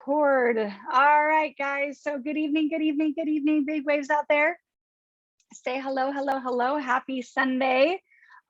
Record. All right, guys. So good evening, good evening, good evening, big waves out there. Say hello, hello, hello. Happy Sunday.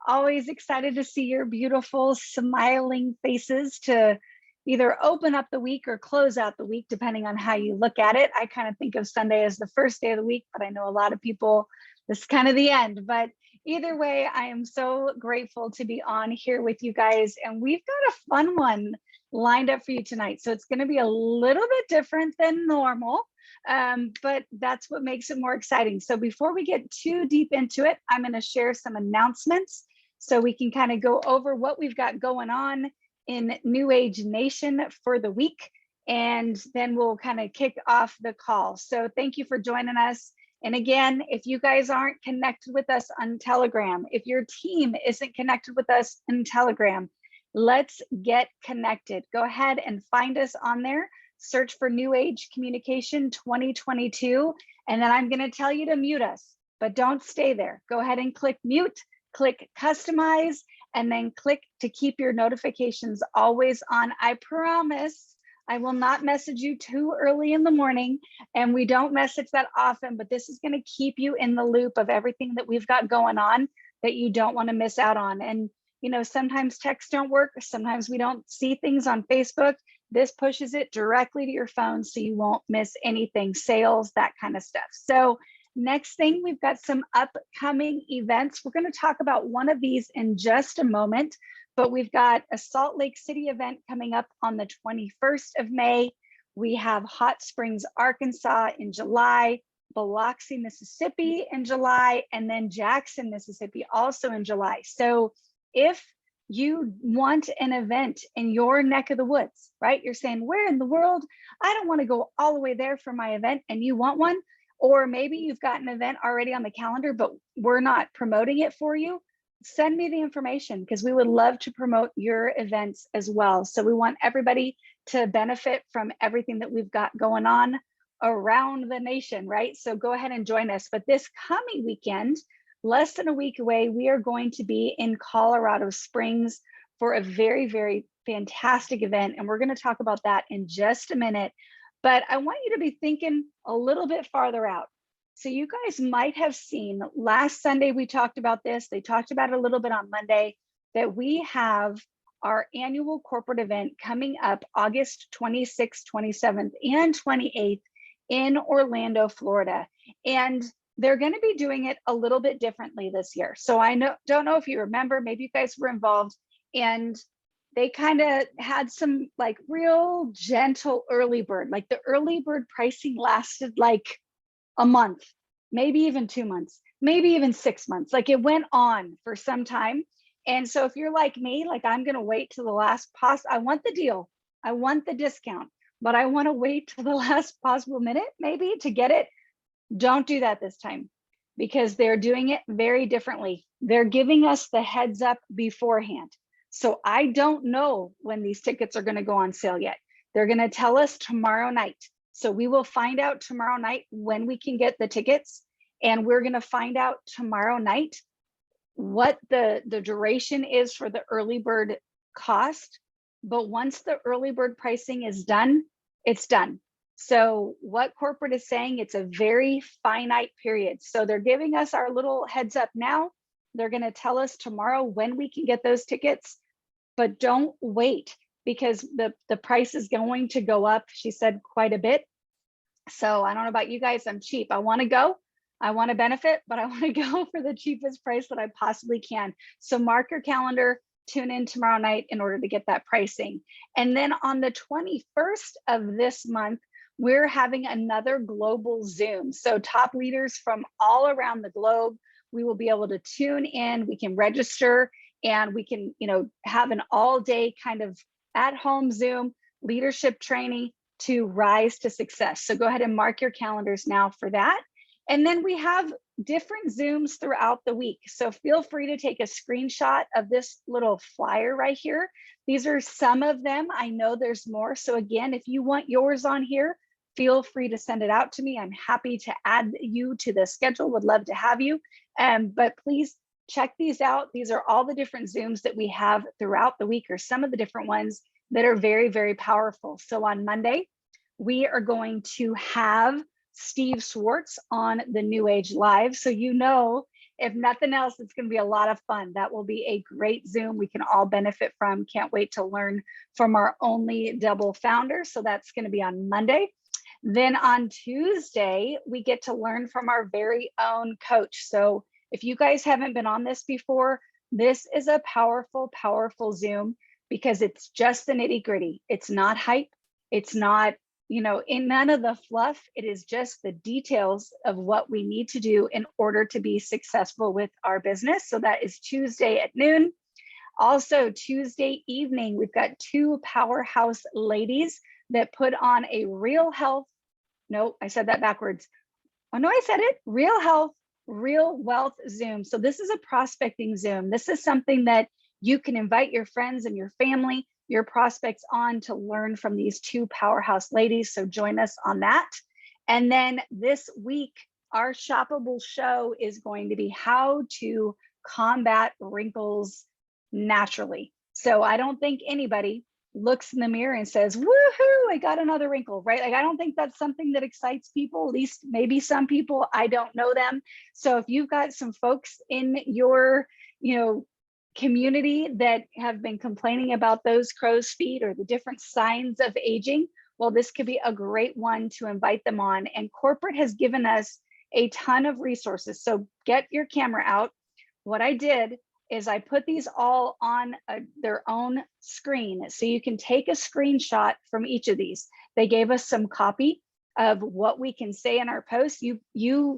Always excited to see your beautiful smiling faces to either open up the week or close out the week, depending on how you look at it. I kind of think of Sunday as the first day of the week, but I know a lot of people, this is kind of the end. But either way, I am so grateful to be on here with you guys. And we've got a fun one lined up for you tonight. So it's going to be a little bit different than normal, but that's what makes it more exciting. So before we get too deep into it, I'm going to share some announcements so we can kind of go over what we've got going on in New Age Nation for the week. And then we'll kind of kick off the call. So thank you for joining us. And again, if you guys aren't connected with us on Telegram, if your team isn't connected with us in Telegram, let's get connected. Go ahead and find us on there. Search for New Age Communication 2022. And then I'm going to tell you to mute us, but don't stay there. Go ahead and click mute, click customize, and then click to keep your notifications always on. I promise I will not message you too early in the morning, and we don't message that often, but this is going to keep you in the loop of everything that we've got going on that you don't want to miss out on. And you know, sometimes texts don't work. Sometimes we don't see things on Facebook. This pushes it directly to your phone so you won't miss anything, sales, that kind of stuff. So next thing, we've got some upcoming events. We're going to talk about one of these in just a moment, but we've got a Salt Lake City event coming up on the 21st of May. We have Hot Springs, Arkansas in July, Biloxi, Mississippi in July, and then Jackson, Mississippi also in July. So if you want an event in your neck of the woods, right? You're saying, where in the world? I don't want to go all the way there for my event, and you want one. Or maybe you've got an event already on the calendar, but we're not promoting it for you. Send me the information because we would love to promote your events as well. So we want everybody to benefit from everything that we've got going on around the nation, right? So go ahead and join us. But this coming weekend, less than a week away, we are going to be in Colorado Springs for a very, very fantastic event. And we're going to talk about that in just a minute. But I want you to be thinking a little bit farther out. So you guys might have seen last Sunday, we talked about this. They talked about it a little bit on Monday, that we have our annual corporate event coming up August 26th, 27th, and 28th in Orlando, Florida. And they're going to be doing it a little bit differently this year. So I don't know if you remember, maybe you guys were involved, and they kind of had some like real gentle early bird. Like the early bird pricing lasted like a month, maybe even 2 months, maybe even 6 months. Like it went on for some time. And so if you're like me, like I'm going to wait till the last I want the deal, I want the discount, but I want to wait till the last possible minute maybe to get it. Don't do that this time because they're doing it very differently. They're giving us the heads up beforehand. So I don't know when these tickets are going to go on sale yet. They're going to tell us tomorrow night. So we will find out tomorrow night when we can get the tickets. And we're going to find out tomorrow night what the duration is for the early bird cost. But once the early bird pricing is done, it's done. So what corporate is saying, it's a very finite period. So they're giving us our little heads up now. They're going to tell us tomorrow when we can get those tickets, but don't wait because the price is going to go up, she said, quite a bit. So I don't know about you guys, I'm cheap. I want to go, I want to benefit, but I want to go for the cheapest price that I possibly can. So mark your calendar, tune in tomorrow night in order to get that pricing. And then on the 21st of this month, we're having another global Zoom. So top leaders from all around the globe, we will be able to tune in, we can register, and we can, you know, have an all day kind of at home Zoom leadership training to rise to success. So go ahead and mark your calendars now for that. And then we have different Zooms throughout the week. So feel free to take a screenshot of this little flyer right here. These are some of them. I know there's more. So again, if you want yours on here, feel free to send it out to me. I'm happy to add you to the schedule, would love to have you. But please check these out. These are all the different Zooms that we have throughout the week, or some of the different ones that are very, very powerful. So on Monday, we are going to have Steve Swartz on the New Age Live. So, you know, if nothing else, it's going to be a lot of fun. That will be a great Zoom we can all benefit from. Can't wait to learn from our only double founder. So that's going to be on Monday. Then on Tuesday, we get to learn from our very own coach. So if you guys haven't been on this before, this is a powerful, powerful Zoom because it's just the nitty gritty. It's not hype. It's not, you know, in none of the fluff. It is just the details of what we need to do in order to be successful with our business. So that is Tuesday at noon. Also, Tuesday evening, we've got two powerhouse ladies that put on a real health. No, I said that backwards. Oh, no, I said it. Real health, real wealth Zoom. So this is a prospecting Zoom. This is something that you can invite your friends and your family, your prospects on to learn from these two powerhouse ladies. So join us on that. And then this week, our shoppable show is going to be how to combat wrinkles naturally. So I don't think anybody looks in the mirror and says, woohoo, I got another wrinkle, right? Like, I don't think that's something that excites people, at least maybe some people, I don't know them. So if you've got some folks in your, you know, community that have been complaining about those crow's feet or the different signs of aging, well, this could be a great one to invite them on. And corporate has given us a ton of resources. So get your camera out. What I did is I put these all on their own screen. So you can take a screenshot from each of these. They gave us some copy of what we can say in our posts. You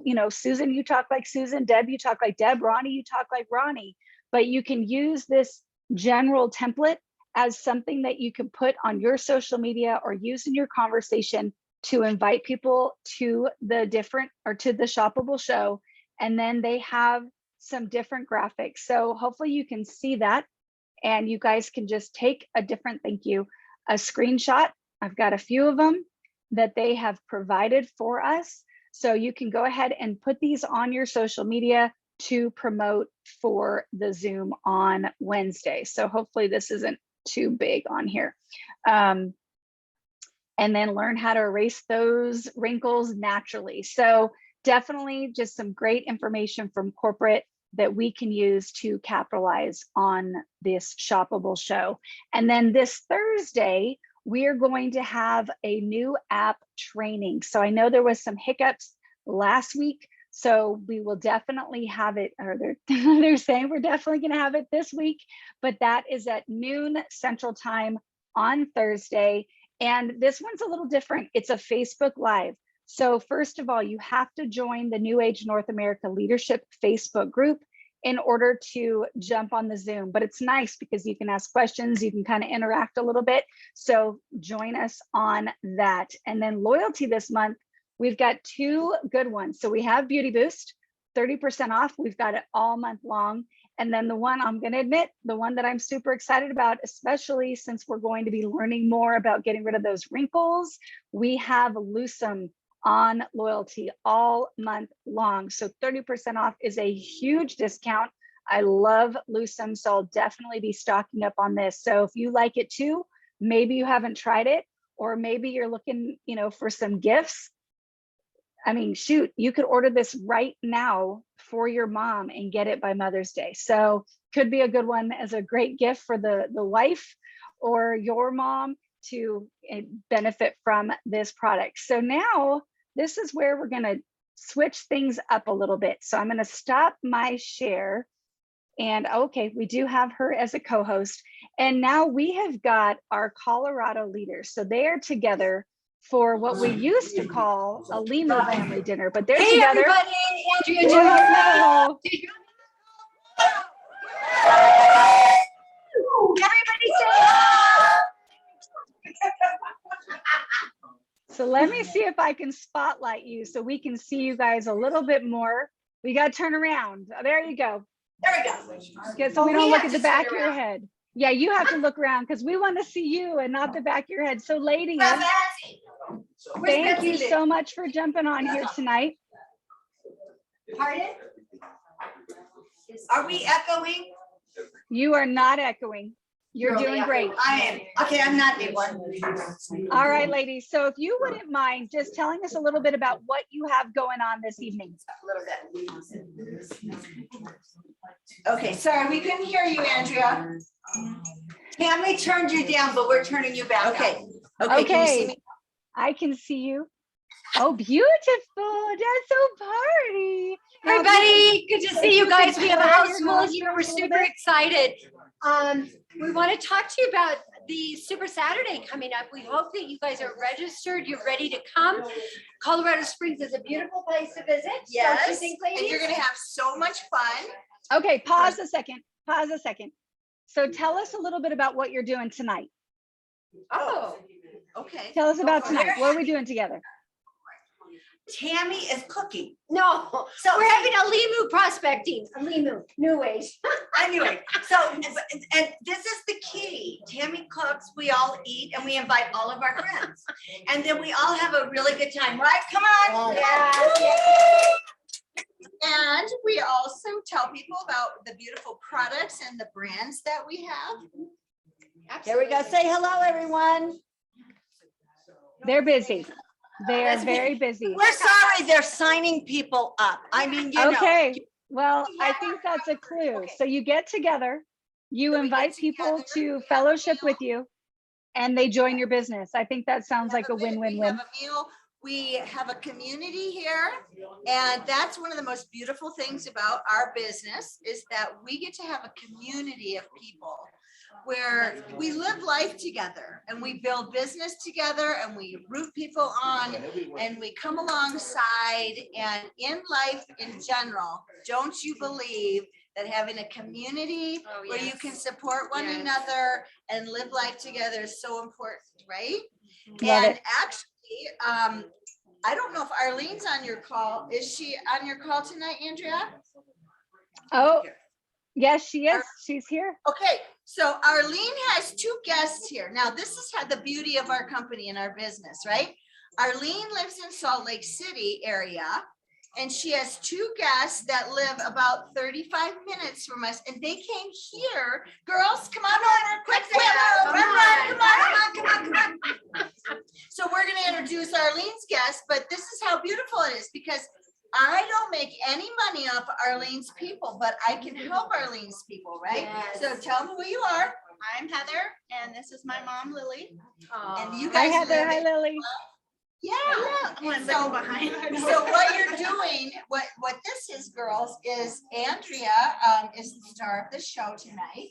know, Susan, you talk like Susan. Deb, you talk like Deb. Ronnie, you talk like Ronnie. But you can use this general template as something that you can put on your social media or use in your conversation to invite people to the different or to the shoppable show. And then they have some different graphics. So hopefully you can see that and you guys can just take a different, thank you, a screenshot. I've got a few of them that they have provided for us. So you can go ahead and put these on your social media to promote for the Zoom on Wednesday. So hopefully this isn't too big on here. And then learn how to erase those wrinkles naturally. So definitely just some great information from corporate that we can use to capitalize on this shoppable show. And then this Thursday, we are going to have a new app training. So I know there was some hiccups last week, so we will definitely have it, or they're saying we're definitely going to have it this week, but that is at noon Central Time on Thursday. And this one's a little different. It's a Facebook Live. So first of all, you have to join the New Age North America Leadership Facebook group in order to jump on the Zoom. But it's nice because you can ask questions, you can kind of interact a little bit. So join us on that. And then loyalty this month, we've got two good ones. So we have Beauty Boost, 30% off. We've got it all month long. And then the one I'm going to admit, the one that I'm super excited about, especially since we're going to be learning more about getting rid of those wrinkles, we have Lucem on loyalty all month long. So 30% off is a huge discount. I love Lucem, so I'll definitely be stocking up on this. So if you like it too, maybe you haven't tried it, or maybe you're looking, you know, for some gifts. I mean, shoot, you could order this right now for your mom and get it by Mother's Day. So could be a good one as a great gift for the wife or your mom to benefit from this product. So now this is where we're going to switch things up a little bit. So I'm going to stop my share. And okay, we do have her as a co-host. And now we have got our Colorado leaders. So they are together for what we used to call a Limu family dinner, but they're together. Everybody, Andrea, Hello. everybody say hello. So let me see if I can spotlight you so we can see you guys a little bit more. We got to turn around. Oh, there you go. There we go. Okay, so we don't look at the back of your head. Yeah, you have to look around because we want to see you and not the back of your head. So ladies, thank you so much for jumping on here tonight. Pardon? Are we echoing? You are not echoing. You're doing great. I am. Okay, I'm not big one. All right, ladies. So if you wouldn't mind just telling us a little bit about what you have going on this evening. A little bit. Okay, sorry, we couldn't hear you, Andrea. Tammy turned you down, but we're turning you back. Okay. Okay. Can you see me? I can see you. Oh, beautiful. That's so party. Hi, buddy. Good to see you guys. We have a house full here. We're super excited. We want to talk to you about the Super Saturday coming up. We hope that you guys are registered. You're ready to come. Colorado Springs is a beautiful place to visit. Yes. Don't you think, ladies? And you're going to have so much fun. Okay, pause a second. Pause a second. So tell us a little bit about what you're doing tonight. Oh, okay. Tell us about tonight. What are we doing together? Tammy is cooking. No. So We're having a limu prospecting. A limu. New age. anyway, so and this is the key. Tammy cooks, we all eat, and we invite all of our friends. And then we all have a really good time, right? Come on. And we also tell people about the beautiful products and the brands that we have. Here we go. Say hello, everyone. They're busy. They are very busy. We're sorry, they're signing people up. I mean, you know. Okay. Well, I think that's a clue. Okay. So you get together, you So we invite get people together, to we have fellowship a meal. with you, and they join your business. I think that sounds like a We win-win-win. have a meal. We have a community here, and that's one of the most beautiful things about our business is that we get to have a community of people where we live life together and we build business together and we root people on and we come alongside. And in life in general, don't you believe that having a community where you can support one another and live life together is so important, right? Love And it. actually, I don't know if Arlene's on your call. Is she on your call tonight, Andrea? Oh, yes, she is. She's here. Okay, so Arlene has two guests here. Now, this is how the beauty of our company and our business, right? Arlene lives in Salt Lake City area, and she has two guests that live about 35 minutes from us, and they came here. Girls, come on over, quick, come on. So we're gonna introduce Arlene's guest, but this is how beautiful it is because I don't make any money off Arlene's people, but I can help Arlene's people, right? Yes. So tell them who you are. I'm Heather, and this is my mom, Lily. And you Hi, guys Heather. live Hi, in- Lily. So what you're doing, what this is, girls, is Andrea is the star of the show tonight.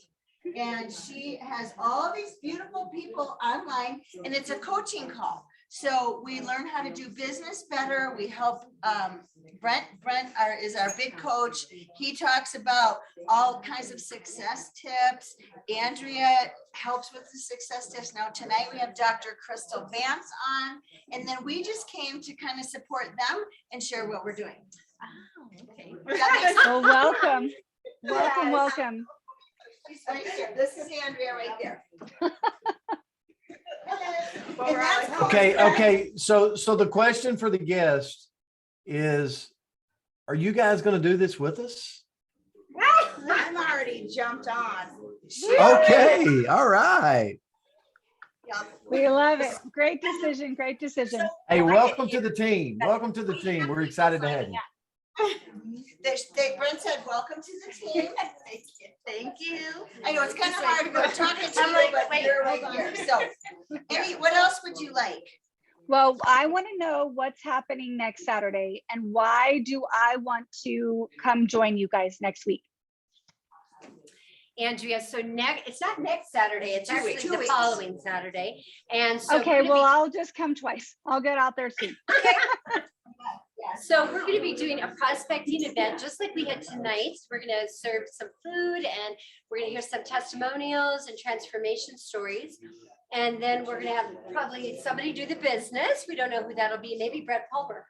And she has all these beautiful people online, and it's a coaching call. So we learn how to do business better. We help Brent is our big coach. He talks about all kinds of success tips. Andrea helps with the success tips. Now tonight we have Dr. Kristal Vance on, and then we just came to kind of support them and share what we're doing. Oh, okay. Well, welcome. Welcome, welcome. She's right here. This is Andrea right there. Okay. So the question for the guest is, are you guys going to do this with us? I'm already jumped on. Okay. All right. We love it. Great decision. Great decision. Hey, welcome to the team. Welcome to the team. We're excited to have you. Brent said, welcome to the team. Thank you. I know it's kind of hard to go talking to you, but you're right here. So, what else would you like? Well, I want to know what's happening next Saturday and why do I want to come join you guys next week? Andrea, so it's not next Saturday, it's actually two the weeks. following Saturday. And so Okay, well, I'll just come twice. I'll get out there soon. So we're going to be doing a prospecting event just like we had tonight. We're going to serve some food and we're going to hear some testimonials and transformation stories. And then we're going to have probably somebody do the business. We don't know who that'll be. Maybe Brent Palmer.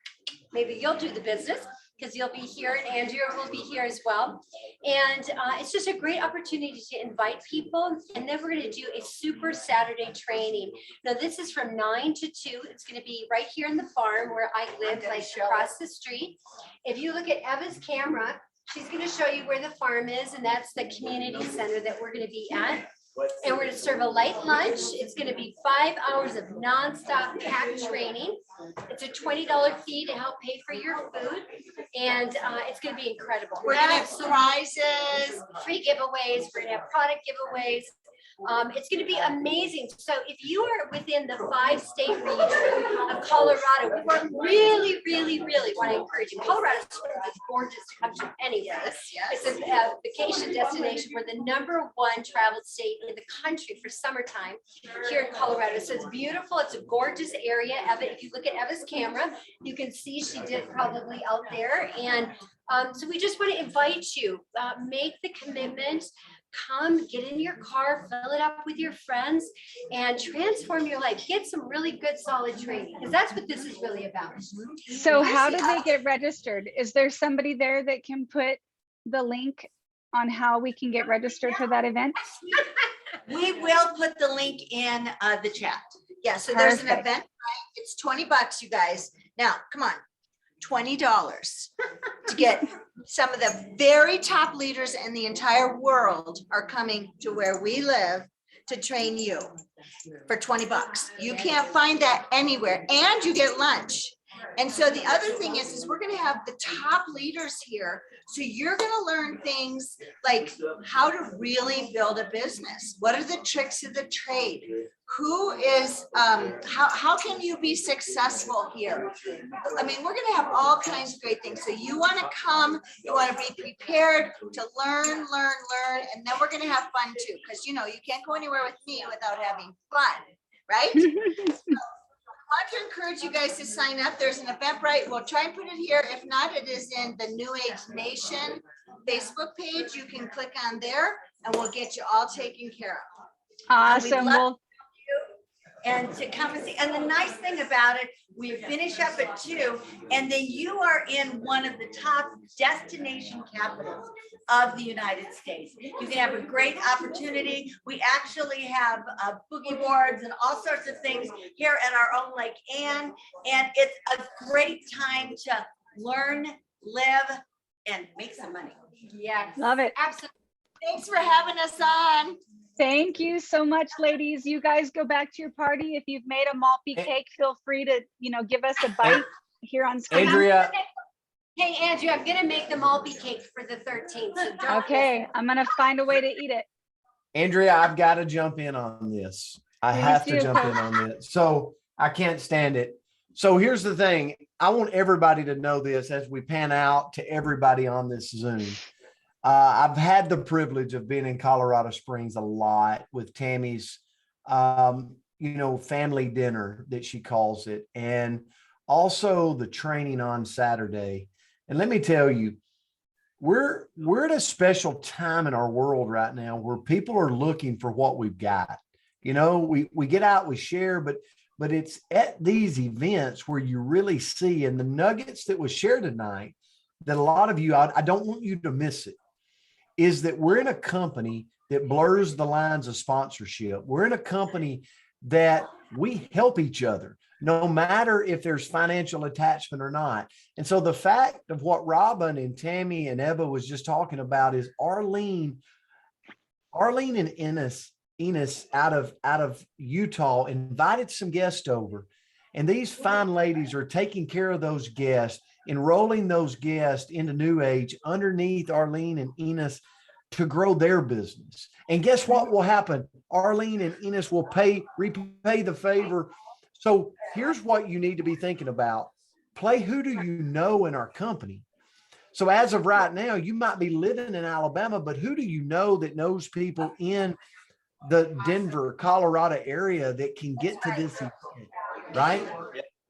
Maybe you'll do the business because you'll be here and Andrea will be here as well. And it's just a great opportunity to invite people. And then we're going to do a Super Saturday training. Now this is from 9 to 2. It's going to be right here in the farm where I live, like across the street. If you look at Eva's camera, she's going to show you where the farm is. And that's the community center that we're going to be at. And we're gonna serve a light lunch. It's gonna be 5 hours of nonstop pack training. It's a $20 fee to help pay for your food. And it's gonna be incredible. We're gonna have prizes, free giveaways. We're gonna have product giveaways. It's going to be amazing. So if you are within the 5-state region of Colorado, we really, really, really want to encourage you. Colorado is gorgeous to come to anywhere. It's a vacation destination. We're the #1 traveled state in the country for summertime here in Colorado. So it's beautiful. It's a gorgeous area. Eva, if you look at Eva's camera, you can see she did probably out there. And so we just want to invite you, make the commitment. Come get in your car, fill it up with your friends, and transform your life. Get some really good, solid training, because that's what this is really about. So how do they get registered? Is there somebody there that can put the link on how we can get registered for that event? we will put the link in the chat. Yeah, so there's an Perfect. event, right? It's $20, you guys. Now, come on, $20 to get some of the very top leaders in the entire world are coming to where we live to train you for $20. You can't find that anywhere, and you get lunch. And so the other thing is we're going to have the top leaders here. So you're going to learn things like how to really build a business. What are the tricks of the trade? Who is, how can you be successful here? I mean, we're going to have all kinds of great things. So you want to come, you want to be prepared to learn, and then we're going to have fun too. Because, you know, you can't go anywhere with me without having fun, right? I want to encourage you guys to sign up. There's an Eventbrite. We'll try and put it here. If not, it is in the New Age Nation Facebook page. You can click on there and we'll get you all taken care of. Awesome. Well, and to come and see. And the nice thing about it, we finish up at 2, and then you are in one of the top destination capitals of the United States. You can have a great opportunity. We actually have boogie boards and all sorts of things here at our own Lake Anne, and it's a great time to learn, live, and make some money. Yeah, love it. absolutely. Thanks for having us on. Thank you so much, ladies. You guys go back to your party. If you've made a Maltby cake, feel free to, give us a bite here on screen. Andrea, Hey, Andrew, I'm gonna make the Maltby cake for the 13th. So don't Okay, I'm gonna find a way to eat it. Andrea, I've got to jump in on this. I Please have to do. jump in on this. So I can't stand it. So here's the thing. I want everybody to know this as we pan out to everybody on this Zoom. I've had the privilege of being in Colorado Springs a lot with Tammy's, family dinner that she calls it, and also the training on Saturday. And let me tell you, we're at a special time in our world right now where people are looking for what we've got. We get out, we share, but it's at these events where you really see, and the nuggets that was shared tonight, that a lot of you, I don't want you to miss it, is that we're in a company that blurs the lines of sponsorship. We're in a company that we help each other, no matter if there's financial attachment or not. And so the fact of what Robin and Tammy and Eva was just talking about is Arlene and Enos out of Utah invited some guests over. And these fine ladies are taking care of those guests, enrolling those guests into New Age underneath Arlene and Enos to grow their business. And guess what will happen? Arlene and Enos will repay the favor. So here's what you need to be thinking about. Play who do you know in our company? So as of right now, you might be living in Alabama, but who do you know that knows people in the Denver, Colorado area that can get to this event, right?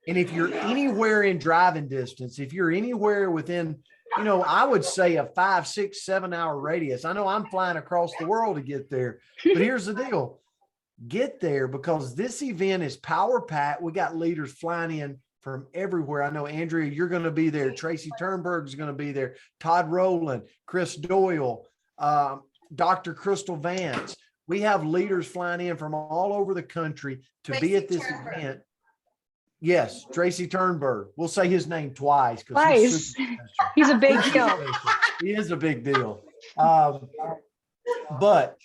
And if you're anywhere in driving distance, if you're anywhere within, I would say a 5, 6, 7 hour radius. I know I'm flying across the world to get there, but here's the deal. Get there, because this event is power packed. We got leaders flying in from everywhere. I know, Andrea, you're going to be there. Tracy Turnberg is going to be there. Todd Rowland, Chris Doyle, Dr. Kristal Vance. We have leaders flying in from all over the country to be at this event. Yes, Tracy Turnberg. We'll say his name twice. Twice. He's a big deal. He is a big deal. But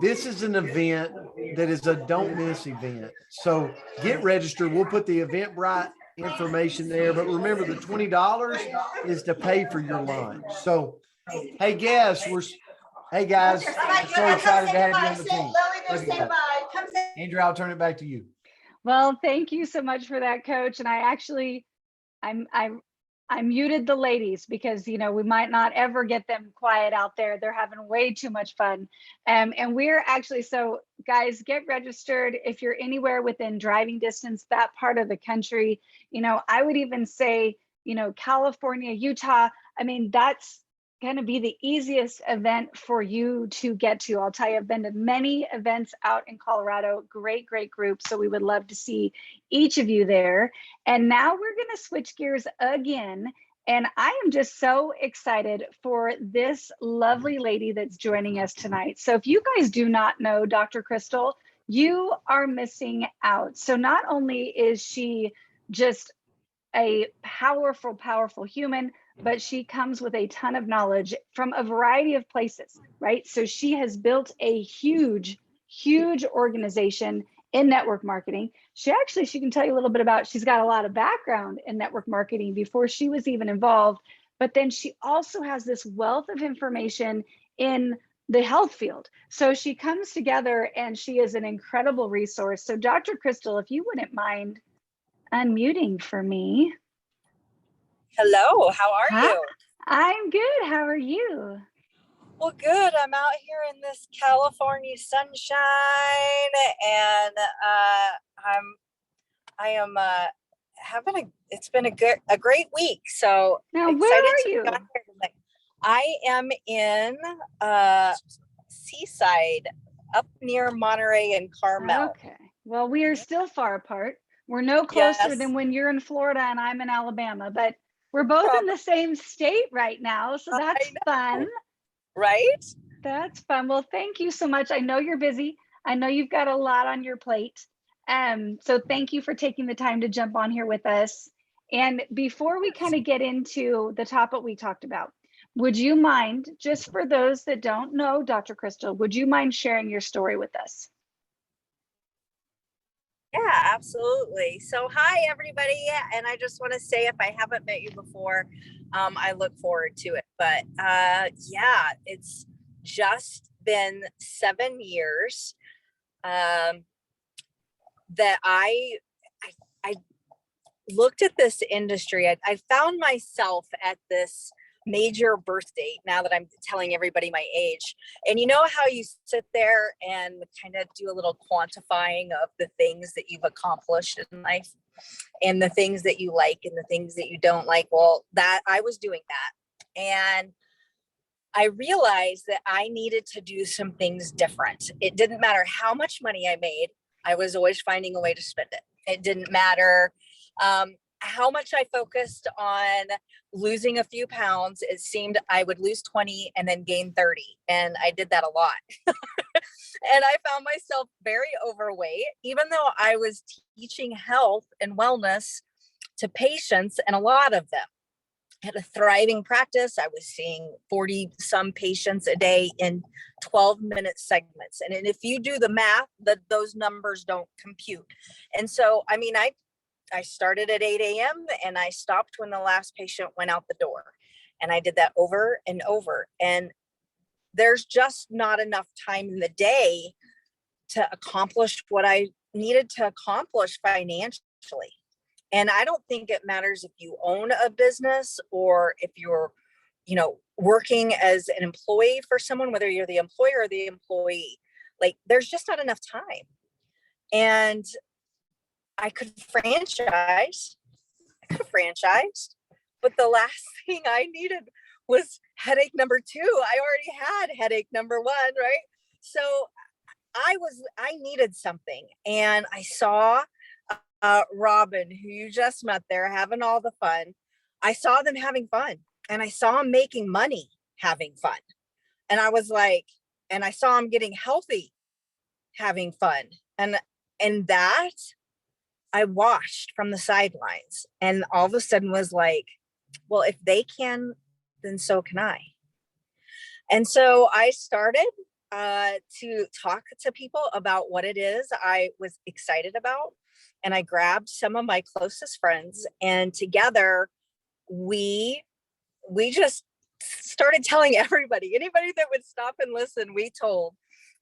this is an event that is a don't miss event. So get registered. We'll put the Eventbrite information there. But remember, the $20 is to pay for your lunch. So, hey, guests, hey, guys, I'm so excited to have you on the team. Lily, they're saying bye. Come say. Andrew, I'll turn it back to you. Well, thank you so much for that, Coach. And I muted the ladies because, we might not ever get them quiet out there. They're having way too much fun. And we're actually, so guys, get registered if you're anywhere within driving distance, that part of the country. I would even say, California, Utah. I mean, that's going to be the easiest event for you to get to. I'll tell you, I've been to many events out in Colorado, great group. So we would love to see each of you there. And now we're going to switch gears again. And I am just so excited for this lovely lady that's joining us tonight. So if you guys do not know Dr. Kristal, you are missing out. So not only is she just a powerful human, but she comes with a ton of knowledge from a variety of places, right? So she has built a huge organization in network marketing. She can tell you a little bit about, she's got a lot of background in network marketing before she was even involved, but then she also has this wealth of information in the health field. So she comes together and she is an incredible resource. So Dr. Kristal, if you wouldn't mind unmuting for me. Hello, how are you? I'm good. How are you? Well, good. I'm out here in this California sunshine, and I am having it's been a great week. So now, where are you? I am in Seaside, up near Monterey and Carmel. Okay. Well, we are still far apart. We're no closer than when you're in Florida and I'm in Alabama, but we're both in the same state right now. So that's fun. Right? That's fun. Well, thank you so much. I know you're busy. I know you've got a lot on your plate. So thank you for taking the time to jump on here with us. And before we kind of get into the topic we talked about, would you mind, just for those that don't know Dr. Kristal, would you mind sharing your story with us? Yeah, absolutely. So hi, everybody. And I just want to say, if I haven't met you before, I look forward to it. But yeah, it's just been 7 years that I looked at this industry. I found myself at this major birth date, now that I'm telling everybody my age. And you know how you sit there and kind of do a little quantifying of the things that you've accomplished in life and the things that you like and the things that you don't like. Well, that I was doing that. And I realized that I needed to do some things different. It didn't matter how much money I made. I was always finding a way to spend it. It didn't matter how much I focused on losing a few pounds. It seemed I would lose 20 and then gain 30. And I did that a lot. And I found myself very overweight, even though I was teaching health and wellness to patients, and a lot of them had a thriving practice. I was seeing 40 some patients a day in 12-minute segments. And if you do the math, those numbers don't compute. And so, I mean, I started at 8 a.m. and I stopped when the last patient went out the door. And I did that over and over. And there's just not enough time in the day to accomplish what I needed to accomplish financially. And I don't think it matters if you own a business or if you're, working as an employee for someone, whether you're the employer or the employee. Like, there's just not enough time. And I could franchise, but the last thing I needed was headache number 2. I already had headache number 1, right? So I needed something. And I saw Robin, who you just met there, having all the fun. I saw them having fun, and I saw them making money having fun. And I was like, and I saw them getting healthy, having fun. And that I watched from the sidelines, and all of a sudden was like, well, if they can, then so can I. And so I started to talk to people about what it is I was excited about. And I grabbed some of my closest friends, and together we just started telling anybody that would stop and listen, we told.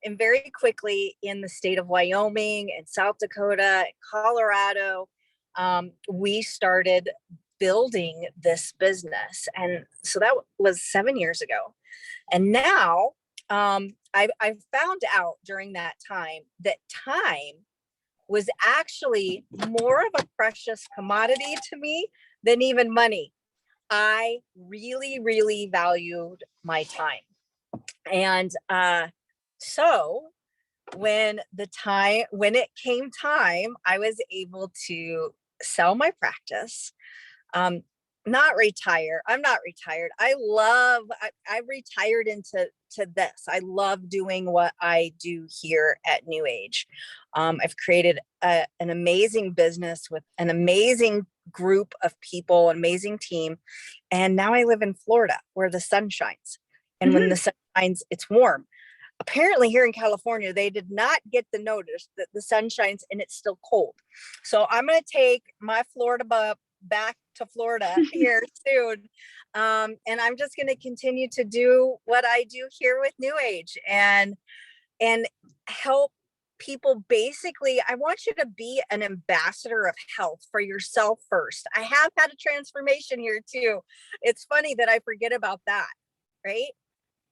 And very quickly, in the state of Wyoming and South Dakota and Colorado, we started building this business. And so that was 7 years ago. And now I found out during that time that time was actually more of a precious commodity to me than even money. I really, really valued my time. And so when it came time, I was able to sell my practice, not retire. I'm not retired. I retired into this. I love doing what I do here at New Age. I've created an amazing business with an amazing group of people, an amazing team. And now I live in Florida where the sun shines. And when the sun shines, it's warm. Apparently here in California, they did not get the notice that the sun shines and it's still cold. So I'm going to take my Florida back to Florida here soon. And I'm just going to continue to do what I do here with New Age and help people. Basically, I want you to be an ambassador of health for yourself first. I have had a transformation here too. It's funny that I forget about that, right?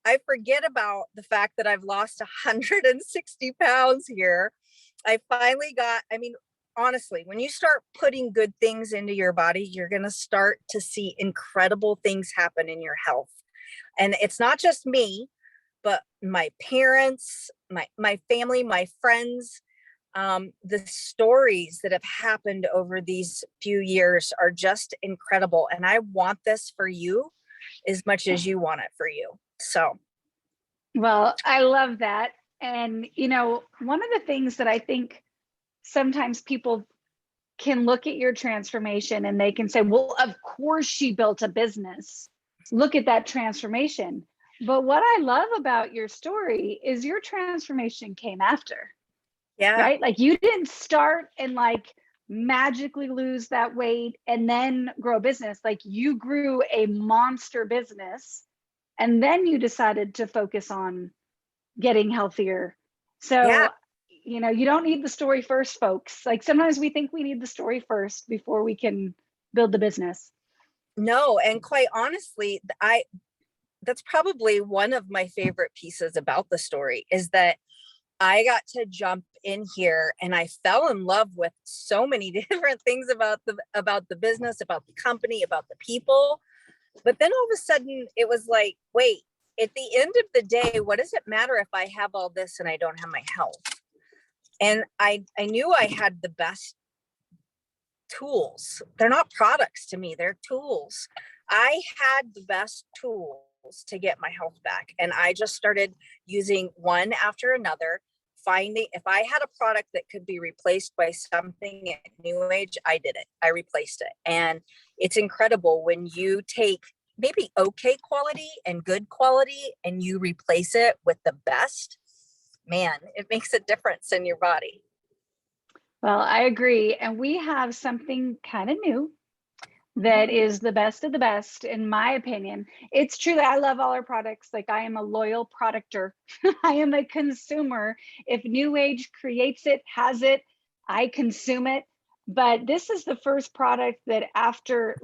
I forget about the fact that I've lost 160 pounds here. I finally honestly, when you start putting good things into your body, you're going to start to see incredible things happen in your health. And it's not just me, but my parents, my family, my friends, the stories that have happened over these few years are just incredible. And I want this for you as much as you want it for you. So. Well, I love that. And, one of the things that I think sometimes people can look at your transformation and they can say, well, of course she built a business. Look at that transformation. But what I love about your story is your transformation came after. Yeah. Right? Like you didn't start and magically lose that weight and then grow a business. Like you grew a monster business and then you decided to focus on getting healthier. So, yeah. You don't need the story first, folks. Like sometimes we think we need the story first before we can build the business. No, and quite honestly, that's probably one of my favorite pieces about the story is that I got to jump in here and I fell in love with so many different things about the business, about the company, about the people. But then all of a sudden it was like, wait, at the end of the day, what does it matter if I have all this and I don't have my health? And I knew I had the best tools. They're not products to me, they're tools. I had the best tools to get my health back. And I just started using one after another, finding if I had a product that could be replaced by something at New Age, I did it. I replaced it. And it's incredible when you take maybe okay quality and good quality and you replace it with the best, man, it makes a difference in your body. Well, I agree. And we have something kind of new that is the best of the best, in my opinion. It's true that I love all our products. Like I am a loyal producter. I am a consumer. If New Age creates it, has it, I consume it. But this is the first product that after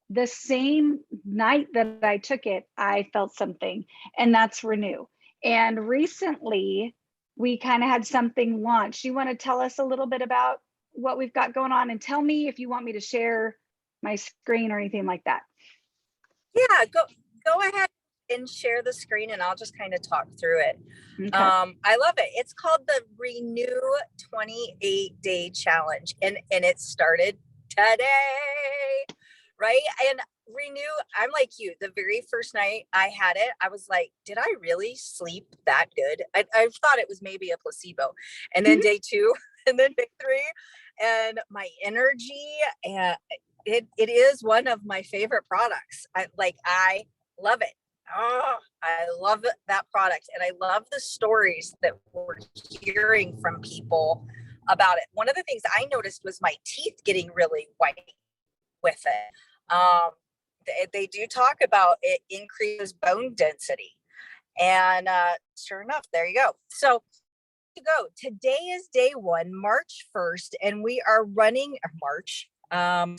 the same night that I took it, I felt something, and that's Renew. And recently we kind of had something launch. You want to tell us a little bit about what we've got going on, and tell me if you want me to share my screen or anything like that. Yeah, go ahead and share the screen and I'll just kind of talk through it. Okay. I love it. It's called the Renew 28-day challenge and it started today, right? And Renew, I'm like you, the very first night I had it, I was like, did I really sleep that good? I thought it was maybe a placebo. And then day 2 and then day 3 and my energy and it is one of my favorite products. I love it. Oh, I love that product. And I love the stories that we're hearing from people about it. One of the things I noticed was my teeth getting really white with it. They do talk about it increases bone density. And sure enough, there you go. So today is day 1, March 1st, and we are running March.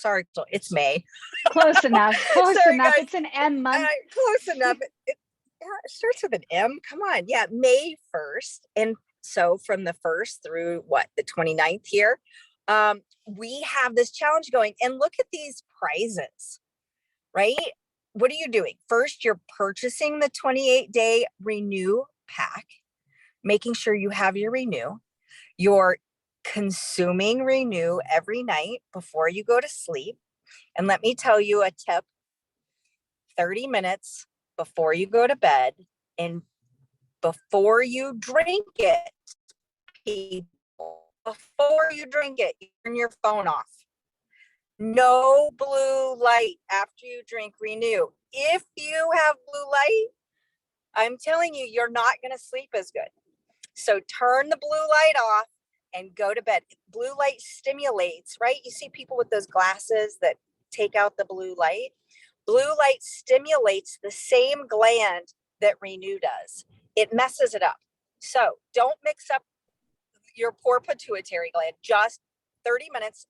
Sorry, it's May. Close enough. Close Sorry, enough. guys. It's an M month. Close enough. It starts with an M. Come on. Yeah, May 1st. And so from the 1st through the 29th here, we have this challenge going. And look at these prizes, right? What are you doing? First, you're purchasing the 28-day renew pack, making sure you have your renew. You're consuming renew every night before you go to sleep. And let me tell you a tip, 30 minutes before you go to bed and before you drink it, people, before you drink it, you turn your phone off. No blue light after you drink renew. If you have blue light, I'm telling you, you're not going to sleep as good. So turn the blue light off and go to bed. Blue light stimulates, right? You see people with those glasses that take out the blue light. Blue light stimulates the same gland that renew does. It messes it up. So don't mix up your poor pituitary gland. Just 30 minutes,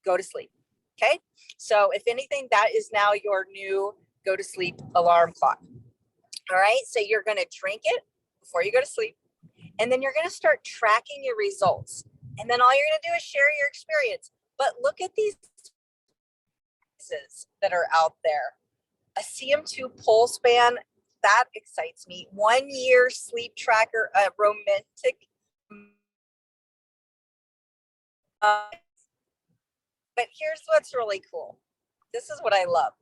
go to sleep. Okay. So if anything, that is now your new go to sleep alarm clock. All right. So you're going to drink it before you go to sleep. And then you're going to start tracking your results. And then all you're going to do is share your experience. But look at these that are out there. A CM2 pulse band, that excites me. 1 year sleep tracker, a romantic. But here's what's really cool. This is what I love.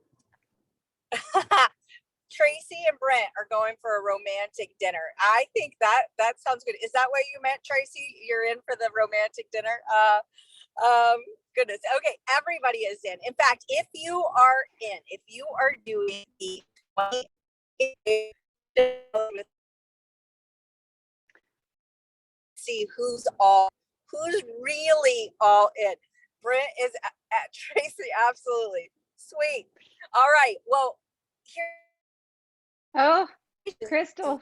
Tracy and Brent are going for a romantic dinner. I think that sounds good. Is that what you meant, Tracy? You're in for the romantic dinner? Goodness. Okay, everybody is in. In fact, if you are doing the 20, see who's really all in. Brent is at Tracy, absolutely. Sweet. All right. Well, here. Oh, Kristal.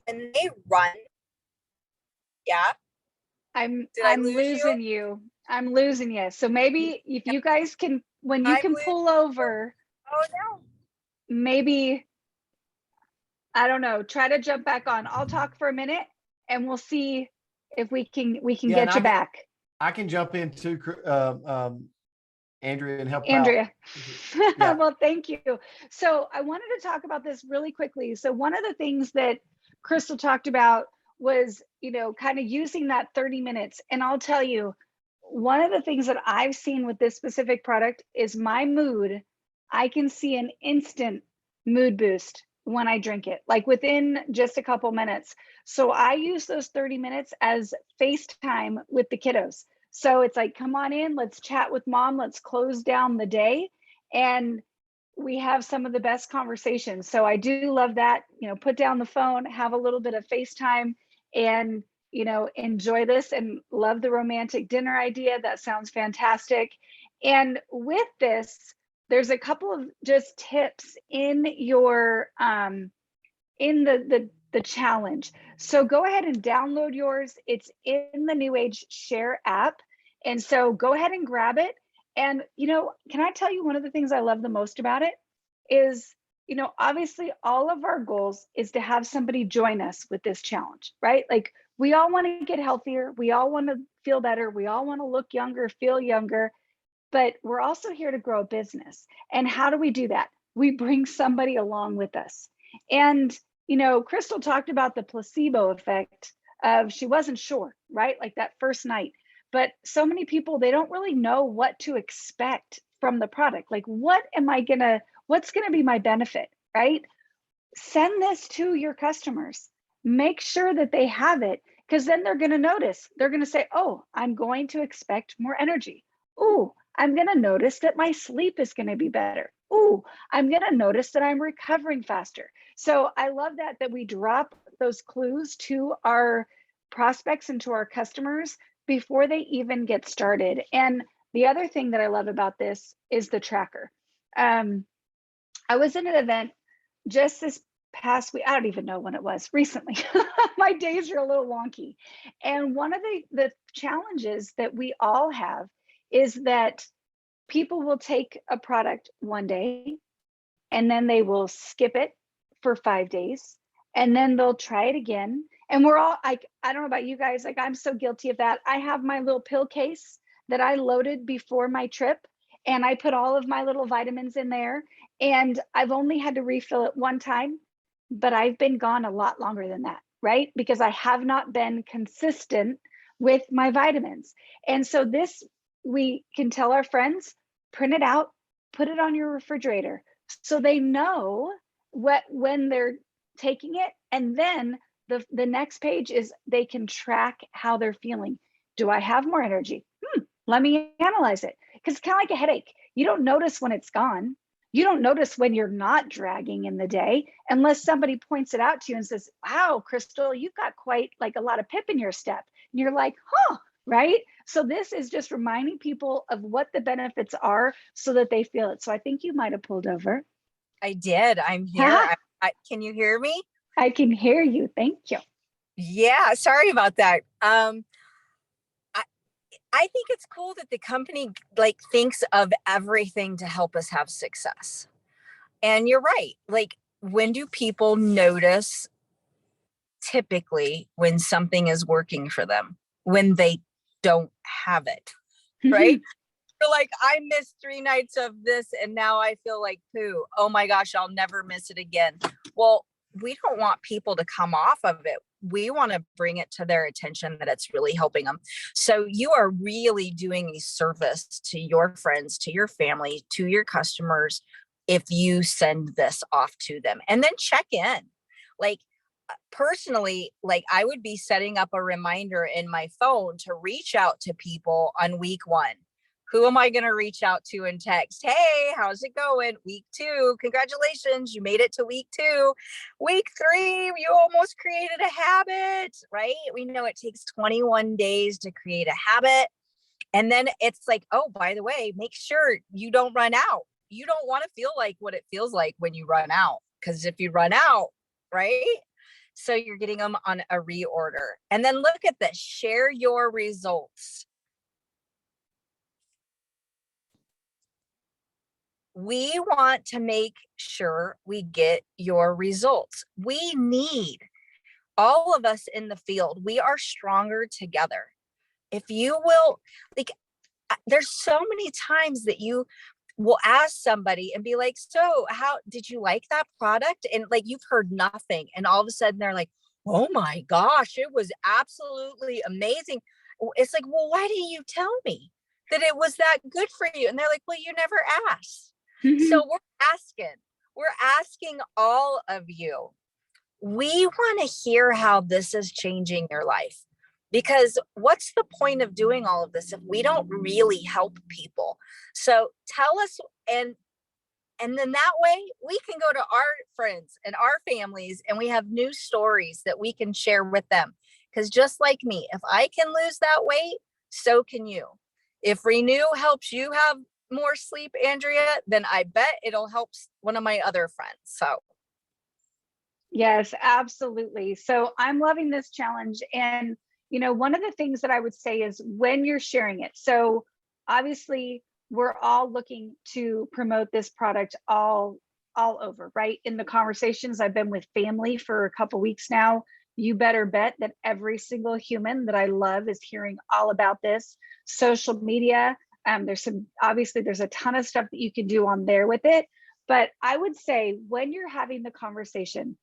And they run. Yeah. I'm losing you. I'm losing you. So maybe if you guys can, when you can pull over. Oh no. Maybe, I don't know, try to jump back on. I'll talk for a minute and we'll see if we can get you back. I can jump in too, Andrea, and help Andrea. out. Yeah. Well, thank you. So I wanted to talk about this really quickly. So one of the things that Kristal talked about was, kind of using that 30 minutes. And I'll tell you, one of the things that I've seen with this specific product is my mood. I can see an instant mood boost when I drink it, like within just a couple minutes. So I use those 30 minutes as FaceTime with the kiddos. So it's like, come on in, let's chat with mom, let's close down the day. And we have some of the best conversations. So I do love that, put down the phone, have a little bit of FaceTime and, enjoy this, and love the romantic dinner idea. That sounds fantastic. And with this, there's a couple of just tips in your, in the challenge. So go ahead and download yours. It's in the New Age Share app. And so go ahead and grab it. And, can I tell you one of the things I love the most about it is, obviously all of our goals is to have somebody join us with this challenge, right? Like we all want to get healthier. We all want to feel better. We all want to look younger, feel younger, but we're also here to grow a business. And how do we do that? We bring somebody along with us. And Kristal talked about the placebo effect of she wasn't sure, right? Like that first night. But so many people, they don't really know what to expect from the product. Like, what's going to be my benefit, right? Send this to your customers. Make sure that they have it, because then they're going to notice. They're going to say, oh, I'm going to expect more energy. Oh, I'm going to notice that my sleep is going to be better. oh, I'm going to notice that I'm recovering faster. So I love that we drop those clues to our prospects and to our customers before they even get started. And the other thing that I love about this is the tracker. I was in an event just this past week. I don't even know when it was, recently. My days are a little wonky. And one of the challenges that we all have is that people will take a product one day and then they will skip it for 5 days and then they'll try it again. And we're all like, I don't know about you guys, like I'm so guilty of that. I have my little pill case that I loaded before my trip and I put all of my little vitamins in there, and I've only had to refill it one time, but I've been gone a lot longer than that, right? Because I have not been consistent with my vitamins. And so this, we can tell our friends, print it out, put it on your refrigerator so they know when they're taking it. And then the next page is they can track how they're feeling. Do I have more energy? Let me analyze it. Because it's kind of like a headache. You don't notice when it's gone. You don't notice when you're not dragging in the day unless somebody points it out to you and says, wow, Kristal, you've got quite like a lot of pip in your step. And you're like, huh, right? So this is just reminding people of what the benefits are so that they feel it. So I think you might have pulled over. I did. I'm here. Can you hear me? I can hear you. Thank you. Yeah, sorry about that. I think it's cool that the company like thinks of everything to help us have success. And you're right. Like, when do people notice typically when something is working for them? When they don't have it, right? You're like, I missed 3 nights of this and now I feel like poo. Oh my gosh, I'll never miss it again. Well, we don't want people to come off of it. We want to bring it to their attention that it's really helping them. So you are really doing a service to your friends, to your family, to your customers, if you send this off to them and then check in. Like, personally, like I would be setting up a reminder in my phone to reach out to people on week 1. Who am I going to reach out to and text? Hey, how's it going? Week 2, congratulations, you made it to week 2. Week 3, you almost created a habit, right? We know it takes 21 days to create a habit. And then it's like, oh, by the way, make sure you don't run out. You don't want to feel like what it feels like when you run out. Because if you run out, right? So you're getting them on a reorder. And then look at this, share your results. We want to make sure we get your results. We need all of us in the field. We are stronger together. If you will, like, there's so many times that you will ask somebody and be like, so how did you like that product? And like, you've heard nothing. And all of a sudden they're like, oh my gosh, it was absolutely amazing. It's like, well, why didn't you tell me that it was that good for you? And they're like, well, you never asked. So we're asking all of you. We want to hear how this is changing your life, because what's the point of doing all of this if we don't really help people? So tell us, and then that way we can go to our friends and our families and we have new stories that we can share with them. Because just like me, if I can lose that weight, so can you. If Renew helps you have more sleep, Andrea, then I bet it'll help one of my other friends. So yes, absolutely. So I'm loving this challenge. And, you know, one of the things that I would say is when you're sharing it. So obviously we're all looking to promote this product all over, right? In the conversations I've been with family for a couple weeks now, you better bet that every single human that I love is hearing all about this. Social media, there's a ton of stuff that you can do on there with it. But I would say when you're having the conversation,